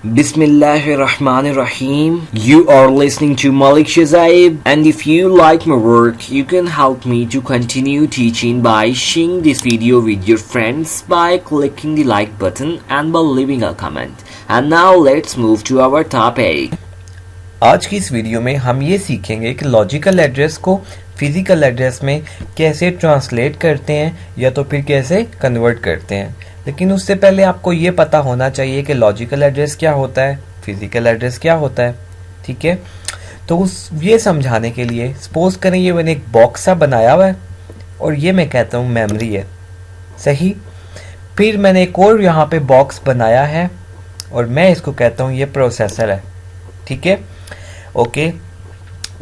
Bismillahirrahmanirrahim. You are listening to Malik Shazaib, and if you like my work, you can help me to continue teaching by sharing this video with your friends by clicking the like button and by leaving a comment. And now let's move to our topic. आज की इस video में हम ये सीखेंगे कि logical address को physical address में कैसे ट्रांसलेट करते हैं या तो फिर कैसे कन्वर्ट करते हैं। लेकिन उससे पहले आपको ये पता होना चाहिए कि लॉजिकल एड्रेस क्या होता है, फिजिकल एड्रेस क्या होता है। ठीक है, तो ये समझाने के लिए सपोज करें ये मैंने एक बॉक्स सा बनाया हुआ है और ये मैं कहता हूँ मेमोरी है, सही। फिर मैंने एक और यहाँ पे बॉक्स बनाया है और मैं इसको कहता हूँ ये प्रोसेसर है। ठीक है, ओके।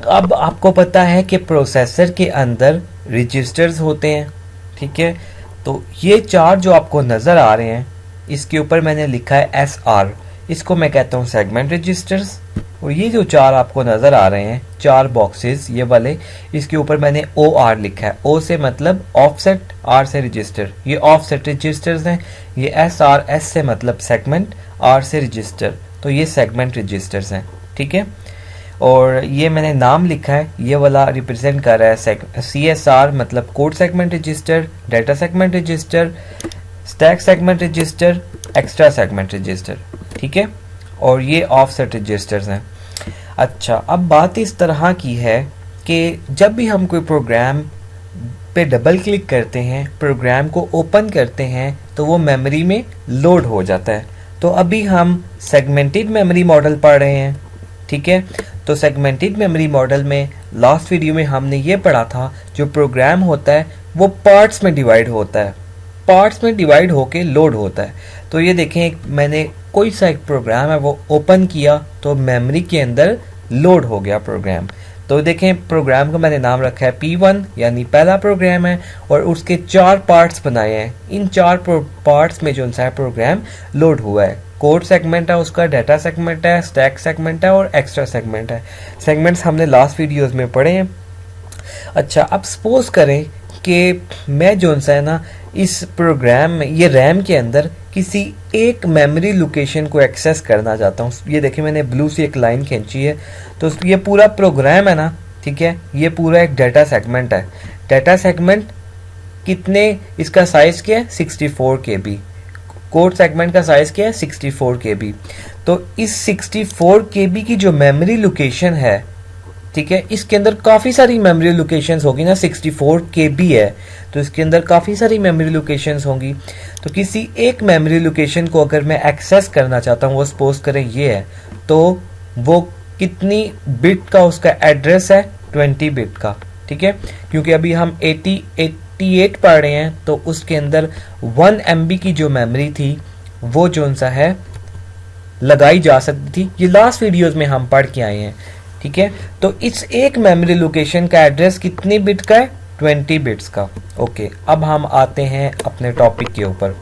अब आपको पता है कि प्रोसेसर के अंदर रजिस्टर्स होते हैं। ठीक है, तो ये चार जो आपको नज़र आ रहे हैं इसके ऊपर मैंने लिखा है SR, इसको मैं कहता हूँ सेगमेंट रजिस्टर्स। और ये जो चार आपको नज़र आ रहे हैं चार बॉक्सेस ये वाले, इसके ऊपर मैंने OR लिखा है। O से मतलब ऑफसेट, R से रजिस्टर, ये ऑफसेट रजिस्टर्स हैं। ये SR, S से मतलब सेगमेंट, R से रजिस्टर, तो ये सेगमेंट रजिस्टर्स हैं। ठीक है, और ये मैंने नाम लिखा है, ये वाला रिप्रेजेंट कर रहा है CSR मतलब code segment register, data segment register, stack segment register, extra segment register. ठीक है, और ये ऑफसेट रजिस्टर्स हैं। अच्छा, अब बात इस तरह की है कि जब भी हम कोई प्रोग्राम पे डबल क्लिक करते हैं, प्रोग्राम को ओपन करते हैं, तो वो मेमोरी में लोड हो जाता है। तो अभी हम सेगमेंटेड मेमोरी मॉडल पढ़ रहे हैं। ठीक है, तो सेगमेंटेड मेमोरी मॉडल में लास्ट वीडियो में हमने ये पढ़ा था जो प्रोग्राम होता है वो पार्ट्स में डिवाइड होता है, पार्ट्स में डिवाइड होके लोड होता है। तो ये देखें, मैंने कोई सा एक प्रोग्राम है वो ओपन किया तो मेमोरी के अंदर लोड हो गया प्रोग्राम। तो देखें, प्रोग्राम का मैंने नाम रखा है P1 यानी पहला प्रोग्राम है और उसके चार पार्ट्स बनाए हैं। इन चार पार्ट्स में जो सा है प्रोग्राम लोड हुआ है। कोड सेगमेंट है उसका, डाटा सेगमेंट है, स्टैक सेगमेंट है और एक्स्ट्रा सेगमेंट है। सेगमेंट्स हमने लास्ट वीडियोस में पढ़े हैं। अच्छा, अब सपोज करें कि मैं जो सा है ना इस प्रोग्राम में ये रैम के अंदर किसी एक मेमोरी लोकेशन को एक्सेस करना चाहता हूँ। ये देखिए मैंने ब्लू से एक लाइन खींची है, तो ये पूरा प्रोग्राम है ना, ठीक है, ये पूरा एक डाटा सेगमेंट है। डाटा सेगमेंट कितने, इसका साइज क्या है 64 KB। कोड सेगमेंट का साइज क्या है 64 KB। तो इस 64 KB की जो मेमोरी लोकेशन है, ठीक है, इसके अंदर काफ़ी सारी मेमोरी लोकेशंस होगी ना। 64 KB है तो इसके अंदर काफ़ी सारी मेमोरी लोकेशंस होंगी। तो किसी एक मेमोरी लोकेशन को अगर मैं एक्सेस करना चाहता हूँ, वो सपोज करें ये है, तो वो कितनी बिट का उसका एड्रेस है 20 बिट का। ठीक है, क्योंकि अभी हम 88 पढ़ रहे हैं तो उसके अंदर 1 MB की जो मेमोरी थी वो जो सा है लगाई जा सकती थी। ये लास्ट वीडियोस में हम पढ़ के आए हैं। ठीक है, तो इस एक मेमोरी लोकेशन का एड्रेस कितने बिट का है 20 बिट्स का। ओके, अब हम आते हैं अपने टॉपिक के ऊपर।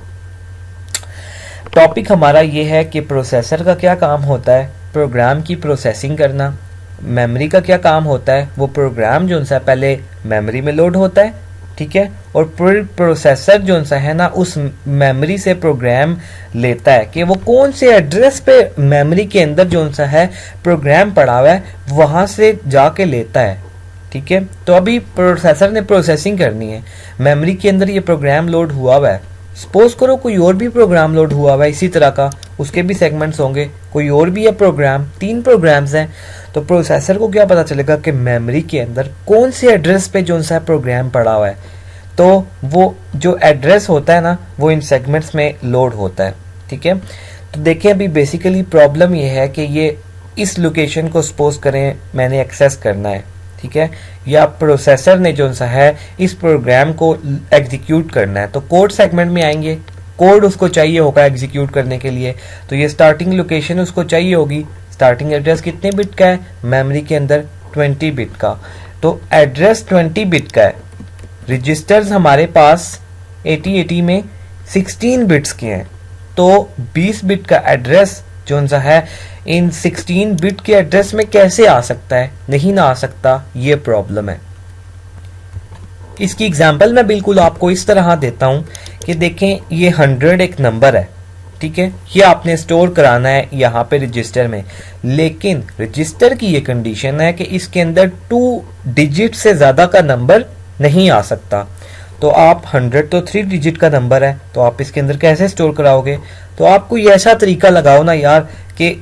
टॉपिक हमारा ये है कि प्रोसेसर का क्या काम होता है, प्रोग्राम की प्रोसेसिंग करना। मेमोरी का क्या काम होता है, वो प्रोग्राम जो सा पहले मेमोरी में लोड होता है। ठीक है, और फिर प्रोसेसर जो सा है ना उस मेमोरी से प्रोग्राम लेता है कि वो कौन से एड्रेस पे मेमोरी के अंदर जो सा है प्रोग्राम पड़ा हुआ है वहाँ से जाके लेता है। ठीक है, तो अभी प्रोसेसर ने प्रोसेसिंग करनी है, मेमोरी के अंदर ये प्रोग्राम लोड हुआ हुआ है। सपोज करो कोई और भी प्रोग्राम लोड हुआ हुआ है इसी तरह का, उसके भी सेगमेंट्स होंगे, कोई और भी है प्रोग्राम, 3 प्रोग्राम्स हैं। तो प्रोसेसर को क्या पता चलेगा कि मेमोरी के अंदर कौन से एड्रेस पे जो सा प्रोग्राम पड़ा हुआ है। तो वो जो एड्रेस होता है ना वो इन सेगमेंट्स में लोड होता है। ठीक है, तो देखिए अभी बेसिकली प्रॉब्लम ये है कि ये इस लोकेशन को सपोज करें मैंने एक्सेस करना है। ठीक है, या प्रोसेसर ने जो सा है इस प्रोग्राम को एग्जीक्यूट करना है, तो कोड सेगमेंट में आएंगे, कोड उसको चाहिए होगा एग्जीक्यूट करने के लिए। तो ये स्टार्टिंग लोकेशन उसको चाहिए होगी। स्टार्टिंग एड्रेस कितने बिट का है मेमोरी के अंदर 20 बिट का, तो एड्रेस 20 बिट का है। रजिस्टर्स हमारे पास 8080 में 16 बिट्स के हैं, तो 20 बिट का एड्रेस जो सा है इन 16 बिट के एड्रेस में कैसे आ सकता है, नहीं ना आ सकता, ये प्रॉब्लम है। इसकी एग्जांपल मैं बिल्कुल आपको इस तरह देता हूं कि देखें ये 100 एक नंबर है। ठीक है, ये आपने स्टोर कराना है यहाँ पे रजिस्टर में। लेकिन रजिस्टर की ये कंडीशन है कि इसके अंदर 2 डिजिट से ज़्यादा का नंबर नहीं आ सकता। तो आप 100 तो 3 डिजिट का नंबर है, तो आप इसके अंदर कैसे स्टोर कराओगे? तो आप कोई ऐसा तरीका लगाओ ना यार कि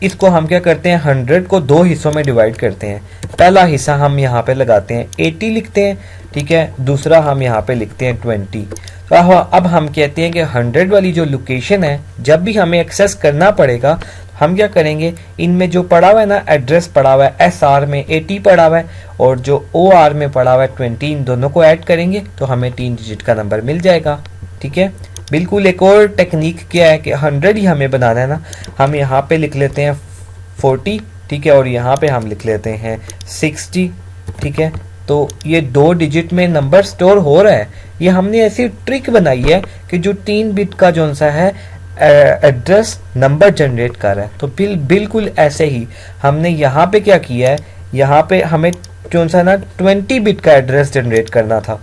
इसको हम क्या करते हैं, 100 को 2 हिस्सों में डिवाइड करते हैं। पहला हिस्सा हम यहाँ पे लगाते हैं 80 लिखते हैं, ठीक है, दूसरा हम यहाँ पे लिखते हैं 20। तो अब हम कहते हैं कि 100 वाली जो लोकेशन है, जब भी हमें एक्सेस करना पड़ेगा हम क्या करेंगे, इनमें जो पड़ा हुआ है ना एड्रेस पड़ा हुआ है SR में 80 पड़ा हुआ है और जो OR में पड़ा हुआ है 20, इन दोनों को ऐड करेंगे तो हमें 3 डिजिट का नंबर मिल जाएगा। ठीक है, बिल्कुल। एक और टेक्निक क्या है कि 100 ही हमें बनाना है ना, हम यहाँ पे लिख लेते हैं 40, ठीक है, और यहाँ पे हम लिख लेते हैं 60, ठीक है। तो ये 2 डिजिट में नंबर स्टोर हो रहा है। ये हमने ऐसी ट्रिक बनाई है कि जो 3 बिट का जो सा है एड्रेस नंबर जनरेट कर रहा है। तो बिल्कुल ऐसे ही हमने यहाँ पे क्या किया है, यहाँ पे हमें जो सा ना 20 बिट का एड्रेस जनरेट करना था।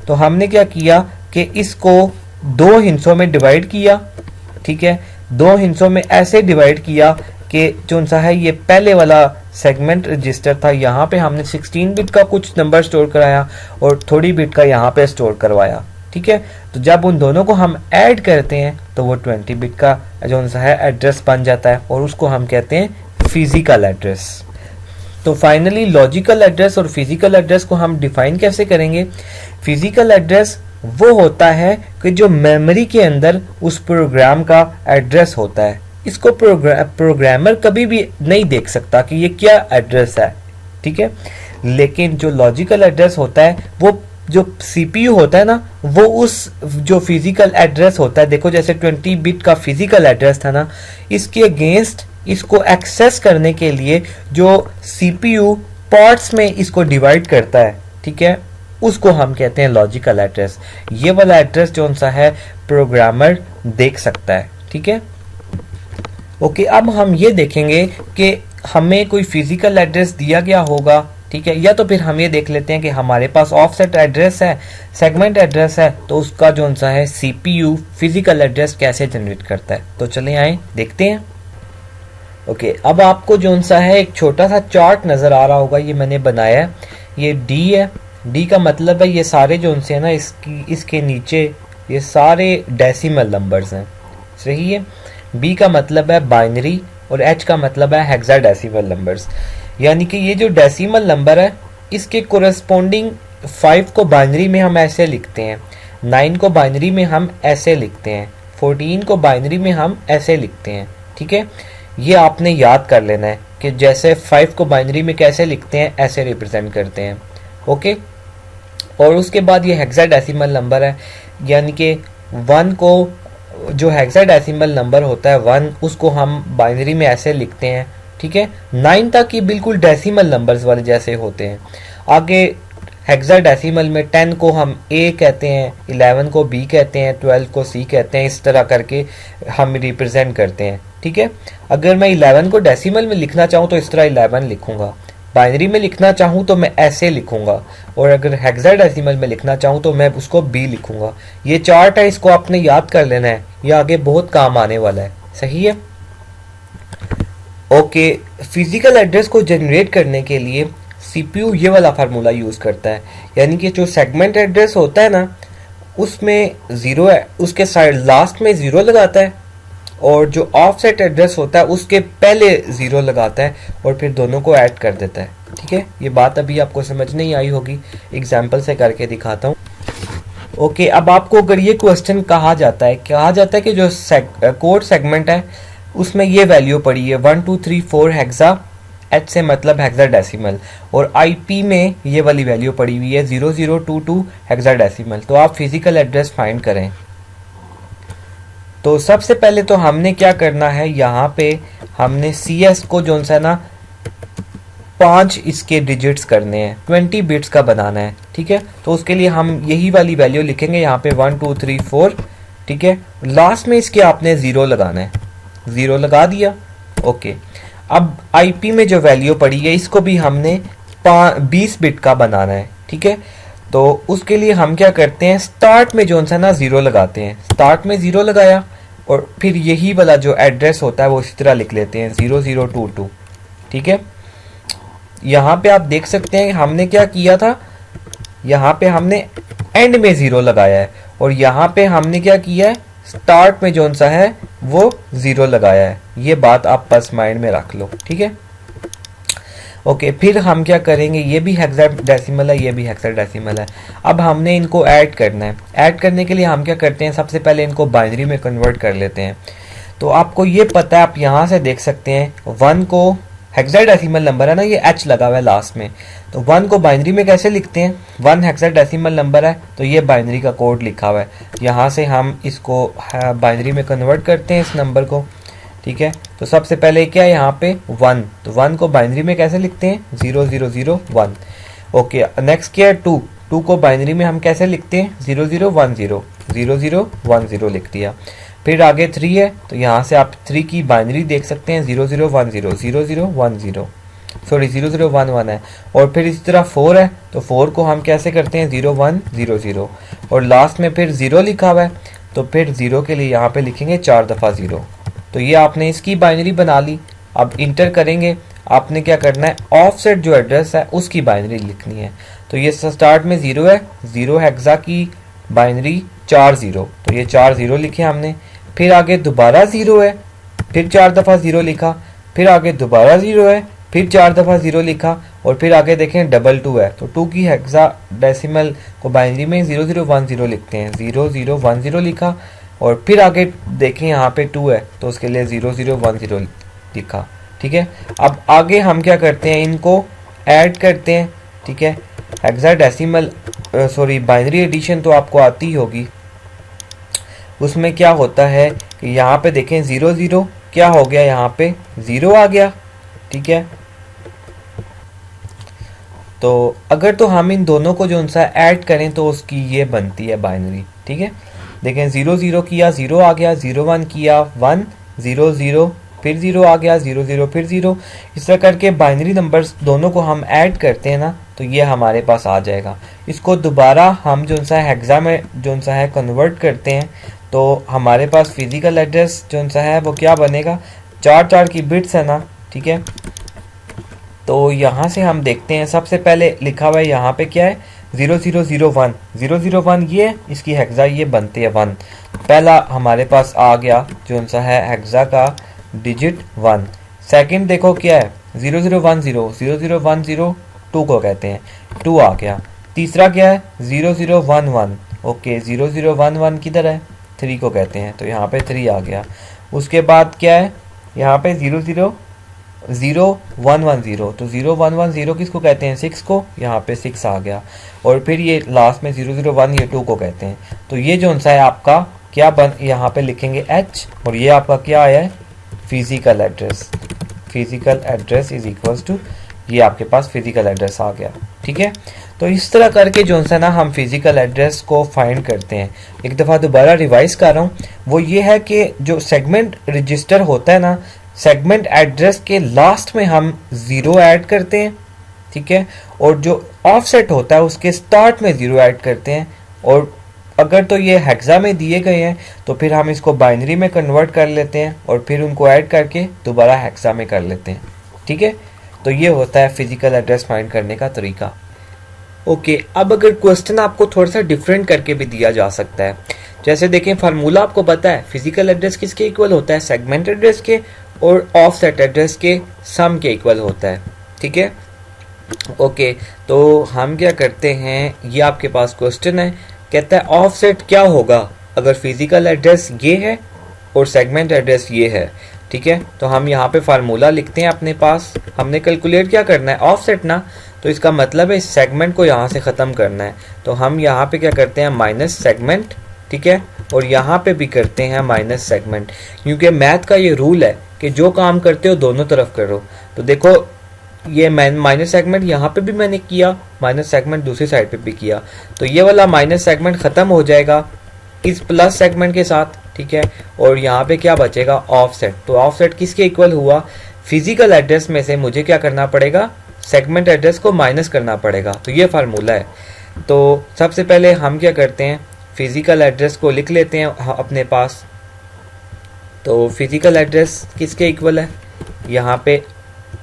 तो हमने क्या किया कि इसको 2 हिस्सों में डिवाइड किया, ठीक है, 2 हिस्सों में ऐसे डिवाइड किया कि जो सा है ये पहले वाला सेगमेंट रजिस्टर था, यहाँ पे हमने 16 बिट का कुछ नंबर स्टोर कराया और थोड़ी बिट का यहाँ पे स्टोर करवाया। ठीक है, तो जब उन दोनों को हम ऐड करते हैं तो वो 20 बिट का जो सा है एड्रेस बन जाता है और उसको हम कहते हैं फिजिकल एड्रेस। तो फाइनली लॉजिकल एड्रेस और फिजिकल एड्रेस को हम डिफाइन कैसे करेंगे? फिजिकल एड्रेस वो होता है कि जो मेमोरी के अंदर उस प्रोग्राम का एड्रेस होता है। इसको प्रोग्रामर कभी भी नहीं देख सकता कि ये क्या एड्रेस है, ठीक है। लेकिन जो लॉजिकल एड्रेस होता है वो जो CPU होता है ना, वो उस जो फिजिकल एड्रेस होता है, देखो जैसे 20 बिट का फिजिकल एड्रेस था ना, इसके अगेंस्ट इसको एक्सेस करने के लिए जो CPU पार्ट्स में इसको डिवाइड करता है, ठीक है, उसको हम कहते हैं लॉजिकल एड्रेस। ये वाला एड्रेस जो सा है प्रोग्रामर देख सकता है, ठीक है। ओके, अब हम ये देखेंगे कि हमें कोई फिजिकल एड्रेस दिया गया होगा, ठीक है, या तो फिर हम ये देख लेते हैं कि हमारे पास ऑफसेट एड्रेस है, सेगमेंट एड्रेस है, तो उसका जो सा है CPU फिजिकल एड्रेस कैसे जनरेट करता है। तो चलें आए देखते हैं। ओके, अब आपको जो सा है एक छोटा सा चार्ट नजर आ रहा होगा, ये मैंने बनाया है। ये D है, D का मतलब है ये सारे जो से है ना इसके नीचे ये सारे डेसिमल नंबर्स हैं, सही है। B का मतलब है बाइनरी और H का मतलब है हेक्साडेसिमल नंबर्स, यानी कि ये जो डेसिमल नंबर है इसके कोरेस्पोंडिंग 5 को बाइनरी में हम ऐसे लिखते हैं, 9 को बाइनरी में हम ऐसे लिखते हैं, 14 को बाइनरी में हम ऐसे लिखते हैं, ठीक है। ये आपने याद कर लेना है कि जैसे 5 को बाइनरी में कैसे लिखते हैं ऐसे रिप्रेजेंट करते हैं, ओके। और उसके बाद ये हेक्साडेसिमल नंबर है, यानी कि 1 को जो हेक्साडेसिमल नंबर होता है 1 उसको हम बाइनरी में ऐसे लिखते हैं, ठीक है। 9 तक ये बिल्कुल डेसिमल नंबर्स वाले जैसे होते हैं। आगे हेक्साडेसिमल में 10 को हम A कहते हैं, 11 को B कहते हैं, 12 को C कहते हैं, इस तरह करके हम रिप्रेजेंट करते हैं, ठीक है। अगर मैं 11 को डेसिमल में लिखना चाहूँ तो इस तरह 11 लिखूंगा, बाइनरी में लिखना चाहूँ तो मैं ऐसे लिखूंगा, और अगर हेक्साडेसिमल में लिखना चाहूँ तो मैं उसको B लिखूंगा। ये चार्ट है, इसको आपने याद कर लेना है, ये आगे बहुत काम आने वाला है, सही है। ओके, फिजिकल एड्रेस को जनरेट करने के लिए CPU ये वाला फार्मूला यूज करता है, यानी कि जो सेगमेंट एड्रेस होता है ना उसमें 0 है, उसके साइड लास्ट में 0 लगाता है, और जो ऑफसेट एड्रेस होता है उसके पहले 0 लगाता है और फिर दोनों को ऐड कर देता है, ठीक है। ये बात अभी आपको समझ नहीं आई होगी, एग्जाम्पल से करके दिखाता हूँ। ओके, अब आपको अगर ये क्वेश्चन कहा जाता है कि जो कोड सेगमेंट है उसमें ये वैल्यू पड़ी है 1 2 3 4 हेक्सा, H से मतलब हेक्साडेसिमल, और IP में ये वाली वैल्यू पड़ी हुई है 0022 हेक्साडेसिमल। तो आप फिजिकल एड्रेस फाइंड करें। तो सबसे पहले तो हमने क्या करना है, यहाँ पे हमने CS को जो सा ना 5 इसके डिजिट्स करने हैं, 20 बिट्स का बनाना है, ठीक है। तो उसके लिए हम यही वाली वैल्यू लिखेंगे यहाँ पे 1 2 3 4, ठीक है। लास्ट में इसके आपने 0 लगाना है, 0 लगा दिया, ओके। अब IP में जो वैल्यू पड़ी है इसको भी हमने 20 बिट का बनाना है, ठीक है। तो उसके लिए हम क्या करते हैं, स्टार्ट में जो सा ना 0 लगाते हैं, स्टार्ट में 0 लगाया, और फिर यही वाला जो एड्रेस होता है वो इसी तरह लिख लेते हैं 0022। ठीक है, यहाँ पे आप देख सकते हैं हमने क्या किया था, यहाँ पे हमने एंड में 0 लगाया है और यहाँ पे हमने क्या किया है, स्टार्ट में जो सा है वो 0 लगाया है। ये बात आप बस माइंड में रख लो। ठीक है, ओके, फिर हम क्या करेंगे, ये भी हेक्साडेसिमल है, ये भी हेक्साडेसिमल है। अब हमने इनको ऐड करना है। ऐड करने के लिए हम क्या करते हैं, सबसे पहले इनको बाइनरी में कन्वर्ट कर लेते हैं। तो आपको ये पता है, आप यहाँ से देख सकते हैं 1 को, हेक्साडेसिमल नंबर है ना, ये H लगा हुआ है लास्ट में, तो 1 को बाइनरी में कैसे लिखते हैं, 1 हेक्साडेसिमल नंबर है तो ये बाइनरी का कोड लिखा हुआ है, यहाँ से हम इसको बाइनरी में कन्वर्ट करते हैं इस नंबर को। ठीक है, तो सबसे पहले क्या है यहाँ पे 1, तो 1 को बाइनरी में कैसे लिखते हैं, 0001। ओके, नेक्स्ट क्या है 2, 2 को बाइनरी में हम कैसे लिखते हैं, 0010, 0010 लिख दिया। फिर आगे 3 है, तो यहाँ से आप 3 की बाइनरी देख सकते हैं 0010, 0010, सॉरी 0011 है। और फिर इसी तरह 4 है, तो 4 को हम कैसे करते हैं 0100, और लास्ट में फिर 0 लिखा हुआ है, तो फिर 0 के लिए यहाँ पे लिखेंगे 4 दफ़ा 0। तो ये आपने इसकी बाइनरी बना ली। अब इंटर करेंगे, आपने क्या करना है, ऑफसेट जो एड्रेस है उसकी बाइनरी लिखनी है। तो ये स्टार्ट में 0 है, 0 हेक्सा की बाइनरी 40, तो ये 40 लिखे हमने। फिर आगे दोबारा 0 है, फिर 4 दफ़ा 0 लिखा, फिर आगे दोबारा 0 है, फिर 4 दफ़ा 0 लिखा, और फिर आगे देखें 22 है, तो 2 की हेक्साडेसिमल को बाइनरी में 0010 लिखते हैं, 0010 लिखा, और फिर आगे देखें यहाँ पे 2 है तो उसके लिए 0010 लिखा। ठीक है, अब आगे हम क्या करते हैं, इनको ऐड करते हैं। ठीक है, हेक्साडेसिमल सॉरी बाइनरी एडिशन तो आपको आती ही होगी, उसमें क्या होता है कि यहाँ पे देखें 00 क्या हो गया, यहाँ पे 0 आ गया। ठीक है, तो अगर तो हम इन दोनों को जो सा ऐड करें तो उसकी ये बनती है बाइनरी। ठीक है, देखें 00 किया 0 आ गया, 01 किया 1, 00 फिर 0 आ गया, 00 फिर 0, इस तरह करके बाइनरी नंबर्स दोनों को हम ऐड करते हैं ना, तो ये हमारे पास आ जाएगा। इसको दोबारा हम जो सा हेक्सा में जो सा है कन्वर्ट करते हैं, तो हमारे पास फिजिकल एड्रेस जो सा है वो क्या बनेगा, 4 की बिट्स है ना। ठीक है, तो यहाँ से हम देखते हैं, सबसे पहले लिखा हुआ है यहाँ पे क्या है 0001, 001 ये इसकी हेक्सा ये बनते हैं 1, पहला हमारे पास आ गया जो सा है हेक्सा का डिजिट 1। सेकंड देखो क्या है 0010, 0010 2 को कहते हैं, 2 आ गया। तीसरा क्या है 0011, ओके 0011 किधर है, 3 को कहते हैं, तो यहाँ पे 3 आ गया। उसके बाद क्या है यहाँ पे 000110, तो 0110 किसको कहते हैं, 6 को, यहाँ पे 6 आ गया। और फिर ये लास्ट में 001 ये 2 को कहते हैं। तो ये जो सा है आपका क्या बन, यहाँ पे लिखेंगे H, और ये आपका क्या आया है physical address. Physical address is equals to, ये आपके पास फिजिकल एड्रेस आ गया। ठीक है, तो इस तरह करके जो सा ना हम फिजिकल एड्रेस को फाइंड करते हैं। एक दफ़ा दोबारा रिवाइज कर रहा हूँ, वो ये है कि जो सेगमेंट रजिस्टर होता है ना, सेगमेंट एड्रेस के लास्ट में हम 0 ऐड करते हैं। ठीक है, और जो ऑफसेट होता है उसके स्टार्ट में 0 ऐड करते हैं। और अगर तो ये हेक्सा में दिए गए हैं तो फिर हम इसको बाइनरी में कन्वर्ट कर लेते हैं और फिर उनको ऐड करके दोबारा हेक्सा में कर लेते हैं। ठीक है, तो ये होता है फिजिकल एड्रेस फाइंड करने का तरीका। ओके, अब अगर क्वेश्चन आपको थोड़ा सा डिफरेंट करके भी दिया जा सकता है, जैसे देखें फार्मूला आपको पता है फिजिकल एड्रेस किसके इक्वल होता है, सेगमेंट एड्रेस के और ऑफसेट एड्रेस के सम के इक्वल होता है। ठीक है, ओके, तो हम क्या करते हैं, ये आपके पास क्वेश्चन है, कहता है ऑफसेट क्या होगा अगर फिजिकल एड्रेस ये है और सेगमेंट एड्रेस ये है। ठीक है, तो हम यहाँ पे फार्मूला लिखते हैं अपने पास, हमने कैलकुलेट क्या करना है ऑफसेट ना, तो इसका मतलब है इस सेगमेंट को यहाँ से ख़त्म करना है। तो हम यहाँ पे क्या करते हैं माइनस सेगमेंट, ठीक है, और यहाँ पे भी करते हैं माइनस सेगमेंट, क्योंकि मैथ का ये रूल है कि जो काम करते हो दोनों तरफ करो। तो देखो ये माइनस सेगमेंट यहाँ पे भी मैंने किया, माइनस सेगमेंट दूसरी साइड पे भी किया, तो ये वाला माइनस सेगमेंट ख़त्म हो जाएगा इस प्लस सेगमेंट के साथ। ठीक है, और यहाँ पे क्या बचेगा ऑफसेट। तो ऑफसेट किसके इक्वल हुआ, फिजिकल एड्रेस में से मुझे क्या करना पड़ेगा, सेगमेंट एड्रेस को माइनस करना पड़ेगा। तो ये फार्मूला है। तो सबसे पहले हम क्या करते हैं, फिजिकल एड्रेस को लिख लेते हैं अपने पास। तो फिजिकल एड्रेस किसके इक्वल है, यहाँ पे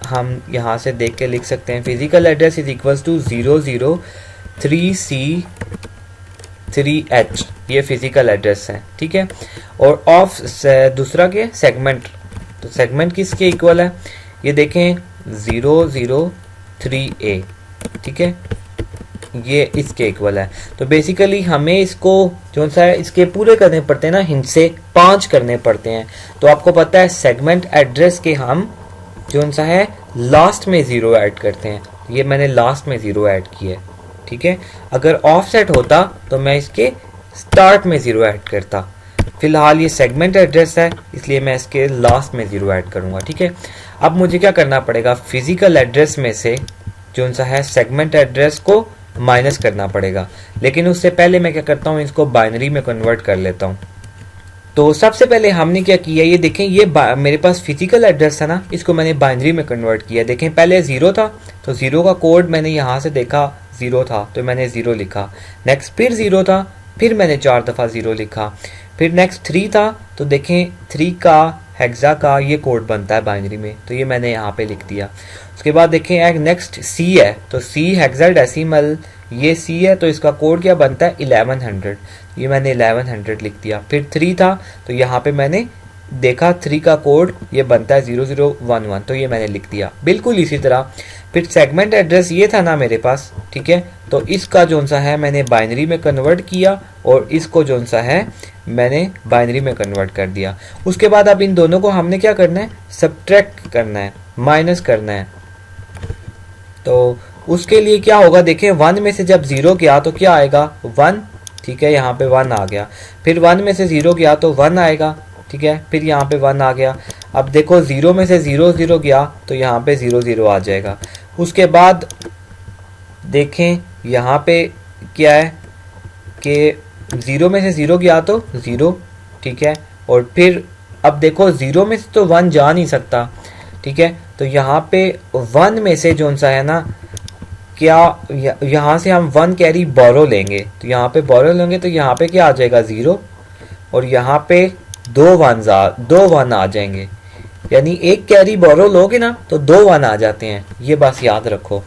हम यहाँ से देख के लिख सकते हैं physical address is equals to 003C3H, ये फिजिकल एड्रेस है, ठीक है। और ऑफ दूसरा के सेगमेंट, तो सेगमेंट किसके इक्वल है, ये देखें 003A, ठीक है, ये इसके इक्वल है। तो बेसिकली हमें इसको जो सा है इसके पूरे करने पड़ते हैं ना, हिंट से 5 करने पड़ते हैं। तो आपको पता है सेगमेंट एड्रेस के हम जो सा है लास्ट में 0 ऐड करते हैं, ये मैंने लास्ट में 0 ऐड किया है, ठीक है। अगर ऑफसेट होता तो मैं इसके स्टार्ट में 0 ऐड करता, फिलहाल ये सेगमेंट एड्रेस है इसलिए मैं इसके लास्ट में 0 ऐड करूंगा, ठीक है। अब मुझे क्या करना पड़ेगा, फिजिकल एड्रेस में से जो सा है सेगमेंट एड्रेस को माइनस करना पड़ेगा, लेकिन उससे पहले मैं क्या करता हूँ, इसको बाइनरी में कन्वर्ट कर लेता हूँ। तो सबसे पहले हमने क्या किया, ये देखें, ये मेरे पास फिजिकल एड्रेस था ना, इसको मैंने बाइनरी में कन्वर्ट किया। देखें पहले 0 था तो 0 का कोड मैंने यहाँ से देखा 0 था तो मैंने 0 लिखा, नेक्स्ट फिर 0 था, फिर मैंने 4 दफ़ा 0 लिखा, फिर नेक्स्ट 3 था तो देखें 3 का हेक्सा का ये कोड बनता है बाइनरी में, तो ये मैंने यहाँ पे लिख दिया। उसके बाद देखें एक नेक्स्ट C है, तो C हेक्साडेसिमल, ये C है तो इसका कोड क्या बनता है 1100, ये मैंने 1100 लिख दिया। फिर 3 था तो यहाँ पे मैंने देखा 3 का कोड ये बनता है 0011, तो ये मैंने लिख दिया। बिल्कुल इसी तरह फिर सेगमेंट एड्रेस ये था ना मेरे पास, ठीक है, तो इसका जो सा है मैंने बाइनरी में कन्वर्ट किया और इसको जो सा है मैंने बाइनरी में कन्वर्ट कर दिया। उसके बाद अब इन दोनों को हमने क्या करना है, सब्ट्रैक्ट करना है, माइनस करना है। तो उसके लिए क्या होगा, देखें 1 में से जब 0 गया तो क्या आएगा 1, ठीक है, यहाँ पे 1 आ गया। फिर 1 में से 0 गया तो 1 आएगा, ठीक है, फिर यहाँ पे 1 आ गया। अब देखो 0 में से 0 गया तो यहाँ पे 0 आ जाएगा। उसके बाद देखें यहाँ पे क्या है कि 0 में से 0 गया तो 0, ठीक है, और फिर अब देखो 0 में से तो 1 जा नहीं सकता, ठीक है, तो यहाँ पे 1 में से जो सा है ना, क्या यहाँ से हम 1 कैरी बोरो लेंगे, तो यहाँ पे बोरो लेंगे तो यहाँ पे क्या आ जाएगा 0, और यहाँ पे 2 1 आ जाएंगे, यानी 1 कैरी बोरो लोगे ना तो 2 1 आ जाते हैं, ये बस याद रखो।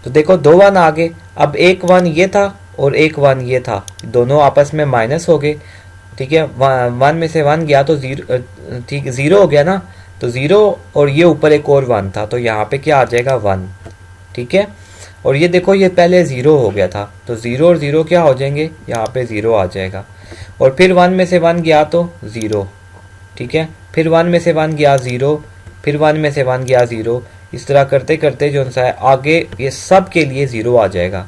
तो देखो 2 1 आ गए, अब 1 1 ये था और 1 1 ये था, दोनों आपस में माइनस हो गए, ठीक है, 1 में से 1 गया तो 0, ठीक 0 हो गया ना, तो 0 और ये ऊपर एक और 1 था तो यहाँ पे क्या आ जाएगा 1, ठीक है। और ये देखो ये पहले 0 हो गया था तो 0 और 0 क्या हो जाएंगे, यहाँ पे 0 आ जाएगा। और फिर 1 में से 1 गया तो 0, ठीक है, फिर 1 में से 1 गया 0, फिर 1 में से 1 गया 0, इस तरह करते करते जो सा है आगे ये सब के लिए 0 आ जाएगा।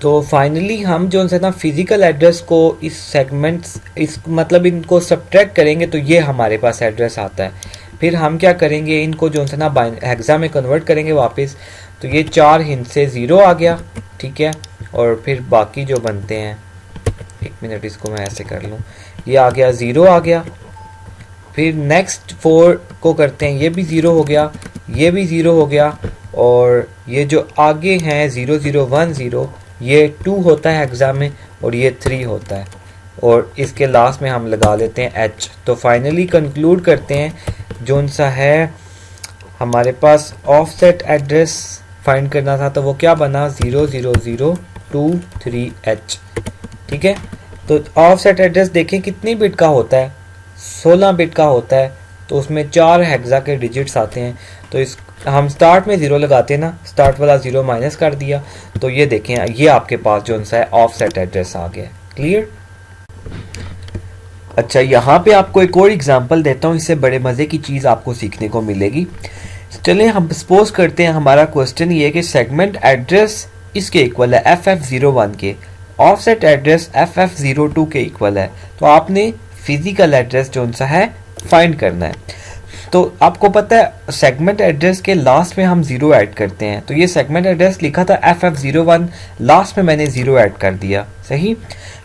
तो फाइनली हम जो है ना फिजिकल एड्रेस को इस सेगमेंट्स इस मतलब इनको सब्ट्रैक्ट करेंगे तो ये हमारे पास एड्रेस आता है। फिर हम क्या करेंगे, इनको जो है ना हेक्सा में कन्वर्ट करेंगे वापस, तो ये 4 हिंट से 0 आ गया, ठीक है, और फिर बाकी जो बनते हैं, 1 मिनट इसको मैं ऐसे कर लूँ, ये आ गया 0 आ गया। फिर नेक्स्ट 4 को करते हैं, ये भी 0 हो गया, ये भी 0 हो गया, और ये जो आगे हैं 0 0 1 0 ये 2 होता है हेक्सा में और ये 3 होता है, और इसके लास्ट में हम लगा लेते हैं H। तो फाइनली कंक्लूड करते हैं, जो सा है हमारे पास ऑफसेट एड्रेस फाइंड करना था तो वो क्या बना 00023H, ठीक है। तो ऑफसेट एड्रेस देखें कितनी बिट का होता है, 16 बिट का होता है, तो उसमें 4 हेक्सा के डिजिट्स आते हैं। तो इस हम स्टार्ट में 0 लगाते हैं ना, स्टार्ट वाला 0 माइनस कर दिया, तो ये देखें ये आपके पास जो सा है ऑफसेट एड्रेस आ गया। क्लियर। अच्छा, यहाँ पे आपको एक और एग्जांपल देता हूँ, इससे बड़े मज़े की चीज़ आपको सीखने को मिलेगी। चलें हम सपोज करते हैं हमारा क्वेश्चन ये है कि सेगमेंट एड्रेस इसके इक्वल है FF01 के, ऑफसेट एड्रेस FF02 के इक्वल है, तो आपने फिजिकल एड्रेस जो सा है फाइंड करना है। तो आपको पता है सेगमेंट एड्रेस के लास्ट में हम 0 ऐड करते हैं। तो ये सेगमेंट एड्रेस लिखा था FF01, लास्ट में मैंने 0 ऐड कर दिया, सही।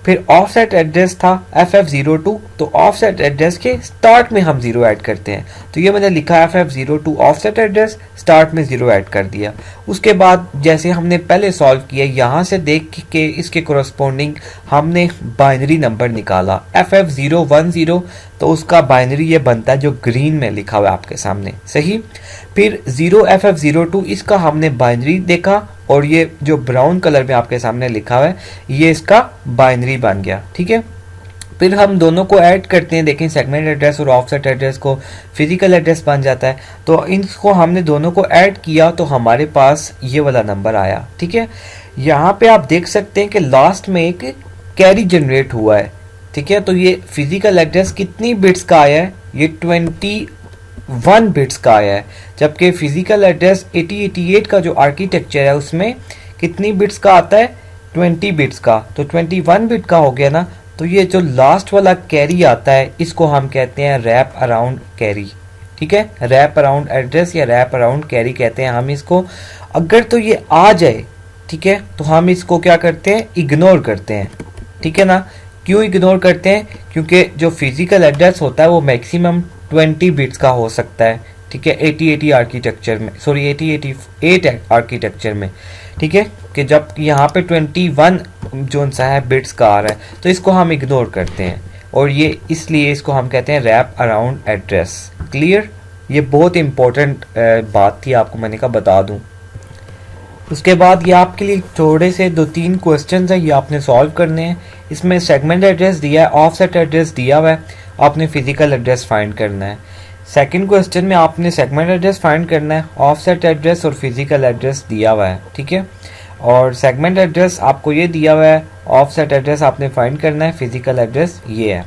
फिर ऑफसेट एड्रेस था FF02, तो ऑफसेट एड्रेस के स्टार्ट में हम 0 ऐड करते हैं। तो ये मैंने लिखा FF02 ऑफसेट एड्रेस, स्टार्ट में 0 ऐड कर दिया। उसके बाद जैसे हमने पहले सॉल्व किया, यहाँ से देख के इसके कोरस्पोंडिंग हमने बाइनरी नंबर निकाला FF010, तो उसका बाइनरी ये बनता है जो ग्रीन में लिखा हुआ है आपके सामने, सही। फिर 0FF02 इसका हमने बाइनरी देखा और ये जो ब्राउन कलर में आपके सामने लिखा हुआ है ये इसका बाइनरी बन गया, ठीक है। फिर हम दोनों को ऐड करते हैं, देखें सेगमेंट एड्रेस और ऑफसेट एड्रेस को फिजिकल एड्रेस बन जाता है। तो इनको हमने दोनों को ऐड किया तो हमारे पास ये वाला नंबर आया, ठीक है। यहाँ पे आप देख सकते हैं कि लास्ट में एक कैरी जनरेट हुआ है, ठीक है। तो ये फिजिकल एड्रेस कितनी बिट्स का आया है, ये 21 बिट्स का आया है, जबकि फिजिकल एड्रेस 8088 का जो आर्किटेक्चर है उसमें कितनी बिट्स का आता है, 20 बिट्स का। तो 21 बिट का हो गया ना। तो ये जो लास्ट वाला कैरी आता है इसको हम कहते हैं रैप अराउंड कैरी, ठीक है। रैप अराउंड एड्रेस या रैप अराउंड कैरी कहते हैं हम इसको। अगर तो ये आ जाए, ठीक है, तो हम इसको क्या करते हैं, इग्नोर करते हैं, ठीक है ना। क्यों इग्नोर करते हैं, क्योंकि जो फिजिकल एड्रेस होता है वो मैक्सिमम 20 बिट्स का हो सकता है, ठीक है, 8080 आर्किटेक्चर में, सॉरी 8088 आर्किटेक्चर में, ठीक है। कि जब यहाँ पे 21 जो सा है बिट्स का आ रहा है तो इसको हम इग्नोर करते हैं, और ये इसलिए इसको हम कहते हैं रैप अराउंड एड्रेस। क्लियर, ये बहुत इंपॉर्टेंट बात थी, आपको मैंने कहा बता दूं। उसके बाद ये आपके लिए थोड़े से 2-3 क्वेश्चंस हैं, ये आपने सॉल्व करने हैं। इसमें सेगमेंट एड्रेस दिया है, ऑफसेट एड्रेस दिया हुआ है, आपने फिजिकल एड्रेस फाइंड करना है। सेकंड क्वेश्चन में आपने सेगमेंट एड्रेस फाइंड करना है, ऑफसेट एड्रेस और फिजिकल एड्रेस दिया हुआ है, ठीक है। और सेगमेंट एड्रेस आपको ये दिया हुआ है, ऑफसेट एड्रेस आपने फाइंड करना है, फिजिकल एड्रेस ये है।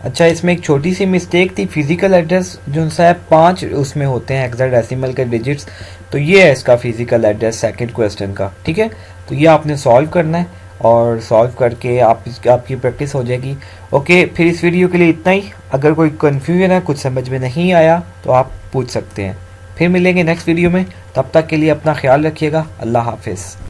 अच्छा, इसमें एक छोटी सी मिस्टेक थी, फिजिकल एड्रेस जो सा है 5 उसमें होते हैं हेक्साडेसिमल के डिजिट्स, तो ये है इसका फिजिकल एड्रेस सेकंड क्वेश्चन का, ठीक है। तो ये आपने सॉल्व करना है और सॉल्व करके आपकी प्रैक्टिस हो जाएगी। ओके, फिर इस वीडियो के लिए इतना ही। अगर कोई कन्फ्यूजन है, कुछ समझ में नहीं आया तो आप पूछ सकते हैं। फिर मिलेंगे नेक्स्ट वीडियो में, तब तक के लिए अपना ख्याल रखिएगा। अल्लाह हाफिज़।